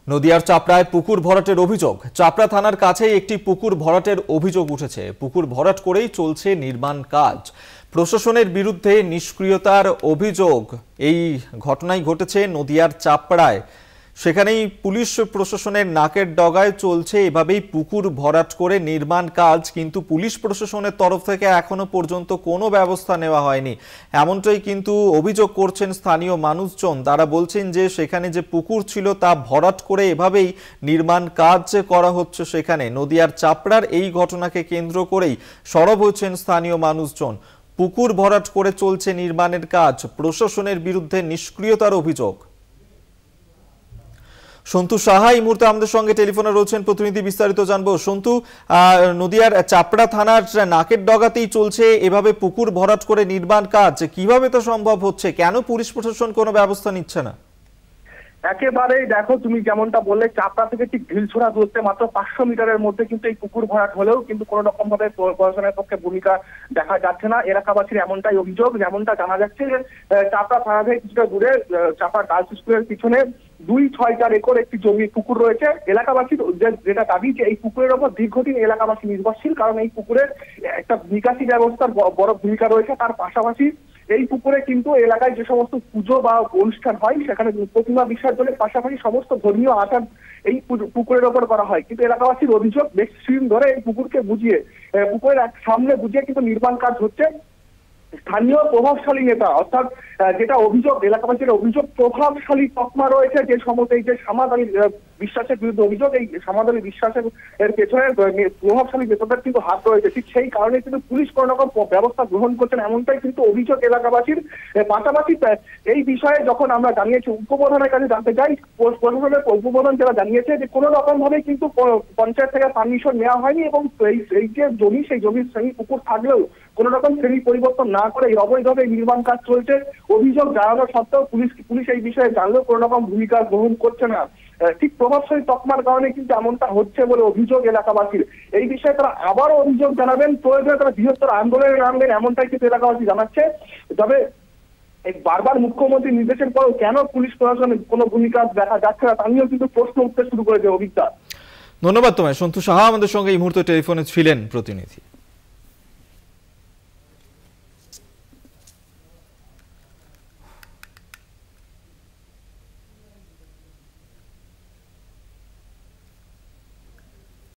নদিয়ার চাপড়ায় পুকুর ভরাটের অভিযোগ। চাপড়া থানার কাছেই একটি পুকুর ভরাটের অভিযোগ উঠেছে। পুকুর ভরাট করেই চলছে নির্মাণ কাজ। প্রশাসনের বিরুদ্ধে নিষ্ক্রিয়তার অভিযোগ। এই ঘটনাই ঘটেছে নদিয়ার চাপড়ায়। সেখানেই পুলিশ প্রশাসনের নাকের ডগায় চলছে এভাবেই পুকুর ভরাট করে নির্মাণ কাজ, কিন্তু পুলিশ প্রশাসনের তরফ থেকে এখনো পর্যন্ত কোনো ব্যবস্থা নেওয়া হয়নি, এমনটাই কিন্তু অভিযোগ করছেন স্থানীয় মানুষজন। তারা বলছেন যে সেখানে যে পুকুর ছিল তা ভরাট করে এভাবেই নির্মাণ কাজ করা হচ্ছে সেখানে। নদিয়ার চাপড়ার এই ঘটনাকে কেন্দ্র করেই সরব হয়েছেন স্থানীয় মানুষজন। পুকুর ভরাট করে চলছে নির্মাণের কাজ, প্রশাসনের বিরুদ্ধে নিষ্ক্রিয়তার অভিযোগ। সন্তু সাহা এই মুহূর্তে আমাদের সঙ্গে টেলিফোনে রয়েছেন, প্রতিনিধি, বিস্তারিত জানবো। সন্তু, নদিয়ার চাপড়া থানার নাকের ডগাতেই চলছে এভাবে পুকুর ভরাট করে নির্মাণ কাজ, কিভাবে তো সম্ভব হচ্ছে? কেন পুলিশ প্রশাসন কোনো ব্যবস্থা নিচ্ছে না? একেবারেই দেখো, তুমি যেমনটা বললে, চাপড়া থেকে ঠিক ঢিলছড়া দূরত্বে মাত্র 500 মিটারের মধ্যে কিন্তু এই পুকুর ভরাট হলেও কিন্তু কোনো রকম ভাবে প্রশাসনের পক্ষে ভূমিকা দেখা যাচ্ছে না। এলাকাবাসীর এমনটাই অভিযোগ। যেমনটা জানা যাচ্ছে যে চাপড়া থানা থেকে কিছুটা দূরে চাপড়া গার্লস স্কুলের পিছনে 2-6 একর একটি জমি পুকুর রয়েছে। এলাকাবাসীর যেটা দাবি যে এই পুকুরের ওপর দীর্ঘদিন এলাকাবাসী নির্ভরশীল, কারণ এই পুকুরের একটা নিকাশি ব্যবস্থার বড় ভূমিকা রয়েছে। তার পাশাপাশি এই পুকুরে কিন্তু এলাকায় যে সমস্ত পুজো বা অনুষ্ঠান হয় সেখানে প্রতিমা বিসর্জনের পাশাপাশি সমস্ত ধর্মীয় আচার এই পুকুরের ওপর করা হয়। কিন্তু এলাকাবাসীর অভিযোগ, বেশ কিছুদিন ধরে এই পুকুরকে বুঝিয়ে, পুকুরের সামনে বুঝিয়ে কিন্তু নির্মাণ কাজ হচ্ছে। স্থানীয় প্রভাবশালী নেতা, অর্থাৎ যেটা অভিযোগ, এলাকাবাসীর অভিযোগ, প্রভাবশালী তকমা রয়েছে যে এই যে সামাদ আলী বিশ্বাসের বিরুদ্ধে অভিযোগ, এই সামাদ আলী বিশ্বাসের পেছনে প্রভাবশালী নেতাদের কিন্তু হাত রয়েছে। ঠিক সেই কারণে কিন্তু পুলিশ কোনো রকম ব্যবস্থা গ্রহণ করছেন, এমনটাই কিন্তু অভিযোগ এলাকাবাসীর। পাশাপাশি এই বিষয়ে যখন আমরা জানিয়েছি উপপ্রধানের কাছে জানতে চাই, প্রশাসনের উপপ্রধান যারা জানিয়েছে যে কোনো রকম ভাবে কিন্তু পঞ্চায়েত থেকে পারমিশন নেওয়া হয়নি এবং এই যে জমি, সেই জমির শ্রেণী পুকুর থাকলেও কোন রকম শ্রেণী পরিবর্তন না করে অবৈধভাবে নির্মাণ কাজ চলছে। অভিযোগ জানানো সত্ত্বেও পুলিশ এই বিষয়ে জানলেও কোন রকম ভূমিকা গ্রহণ করছে না। ঠিক প্রভাবশালী তকমার কারণে কিন্তু এমনটা হচ্ছে বলে অভিযোগ এলাকাবাসীর। এই বিষয়ে তারা আবারও অভিযোগ জানাবেন, প্রয়োজনে তারা বৃহত্তর আন্দোলনে নামবেন, এমনটাই কিন্তু এলাকাবাসী জানাচ্ছে। তবে বারবার মুখ্যমন্ত্রীর নির্দেশের পরও কেন পুলিশ প্রশাসনের কোনো ভূমিকা দেখা যাচ্ছে না তা নিয়েও কিন্তু প্রশ্ন উঠতে শুরু করেছে। অভিজ্ঞতা। ধন্যবাদ তোমায় সন্তু সাহা, আমাদের সঙ্গে এই মুহূর্তে টেলিফোনে ছিলেন প্রতিনিধি।